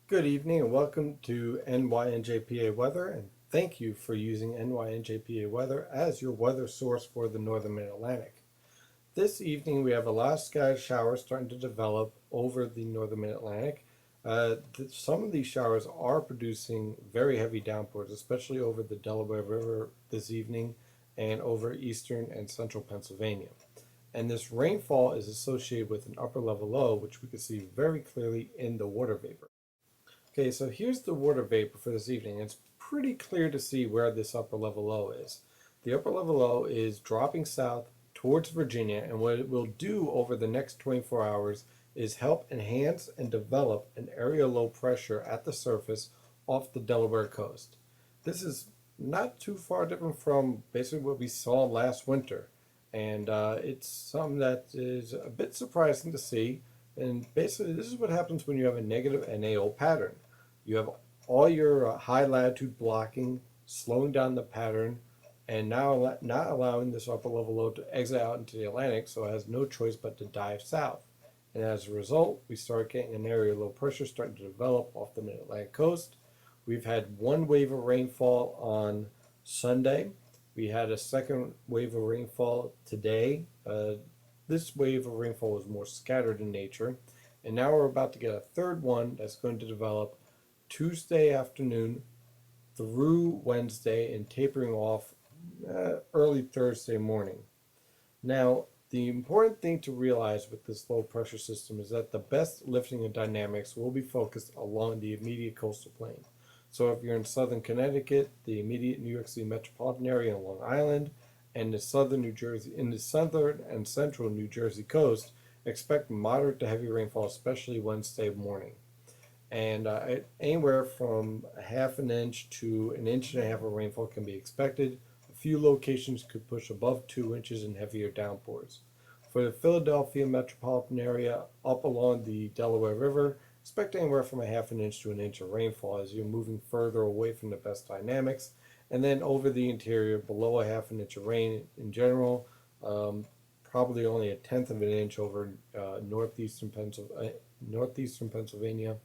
Good evening and welcome to NYNJPA Weather, and thank you for using NYNJPA Weather as your weather source for the Northern Mid-Atlantic. This evening we have a lot of scattered showers starting to develop over the Northern Mid-Atlantic. Some of these showers are producing very heavy downpours, especially over the Delaware River this evening and over eastern and central Pennsylvania. And this rainfall is associated with an upper level low, which we can see very clearly in the water vapor. Okay, so here's the water vapor for this evening. It's pretty clear to see where this upper level low is. The upper level low is dropping south towards Virginia, and what it will do over the next 24 hours is help enhance and develop an area low pressure at the surface off the Delaware coast. This is not too far different from basically what we saw last winter, and it's something that is a bit surprising to see. And basically, this is what happens when you have a negative NAO pattern. You have all your high latitude blocking, slowing down the pattern, and now not allowing this upper level low to exit out into the Atlantic, so it has no choice but to dive south. And as a result, we start getting an area low pressure starting to develop off the mid-Atlantic coast. We've had one wave of rainfall on Sunday. We had a second wave of rainfall today. This wave of rainfall was more scattered in nature. And now we're about to get a third one that's going to develop Tuesday afternoon through Wednesday and tapering off early Thursday morning. Now, the important thing to realize with this low pressure system is that the best lifting and dynamics will be focused along the immediate coastal plain. So if you're in southern Connecticut, the immediate New York City metropolitan area and Long Island, and the southern New Jersey, in the southern and central New Jersey coast, expect moderate to heavy rainfall, especially Wednesday morning. And anywhere from a half an inch to an inch and a half of rainfall can be expected. A few locations could push above 2 inches in heavier downpours. For the Philadelphia metropolitan area up along the Delaware River, expect anywhere from a half an inch to an inch of rainfall as you're moving further away from the best dynamics. And then over the interior, below a half an inch of rain in general, probably only a tenth of an inch over northeastern Pennsylvania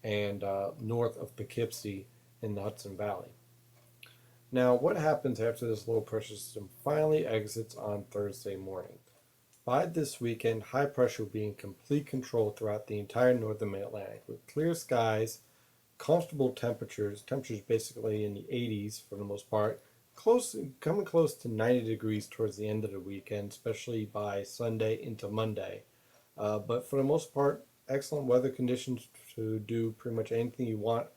and north of Poughkeepsie in the Hudson Valley. Now, what happens after this low pressure system finally exits on Thursday morning? By this weekend, high pressure will be in complete control throughout the entire northern Mid-Atlantic with clear skies, comfortable temperatures basically in the 80s for the most part, coming close to 90 degrees towards the end of the weekend, especially by Sunday into Monday. But for the most part, excellent weather conditions to do pretty much anything you want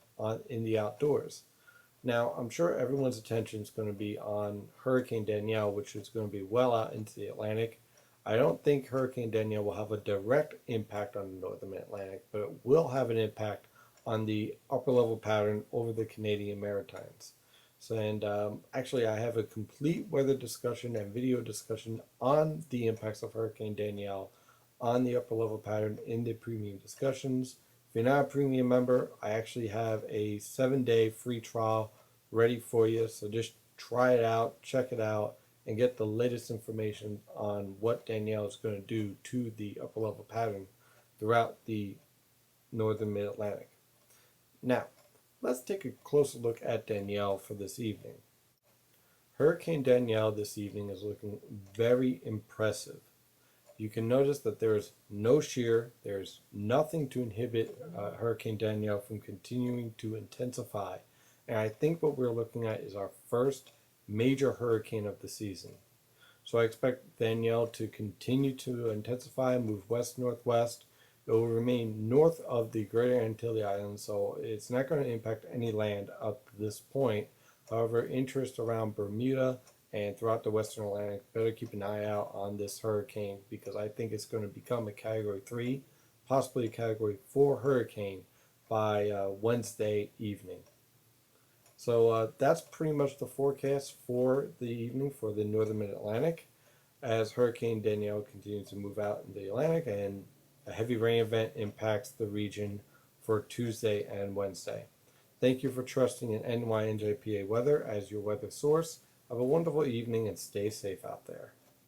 in the outdoors. Now, I'm sure everyone's attention is going to be on Hurricane Danielle, which is going to be well out into the Atlantic. I don't think Hurricane Danielle will have a direct impact on the northern Atlantic, but it will have an impact on the upper level pattern over the Canadian Maritimes. So, and actually, I have a complete weather discussion and video discussion on the impacts of Hurricane Danielle on the upper level pattern in the premium discussions. If you're not a premium member, I actually have a 7-day free trial ready for you. So just try it out, check it out, and get the latest information on what Danielle is going to do to the upper level pattern throughout the northern mid-Atlantic. Now, let's take a closer look at Danielle for this evening. Hurricane Danielle this evening is looking very impressive. You can notice that there is no shear, there's nothing to inhibit Hurricane Danielle from continuing to intensify. And I think what we're looking at is our first major hurricane of the season. So I expect Danielle to continue to intensify, move west-northwest. It will remain north of the Greater Antilles Islands, so it's not going to impact any land up to this point. However, interest around Bermuda and throughout the Western Atlantic, better keep an eye out on this hurricane because I think it's going to become a Category 3, possibly a Category 4 hurricane by Wednesday evening. So that's pretty much the forecast for the evening for the northern mid-Atlantic as Hurricane Danielle continues to move out in the Atlantic and a heavy rain event impacts the region for Tuesday and Wednesday. Thank you for trusting in NYNJPA Weather as your weather source. Have a wonderful evening and stay safe out there.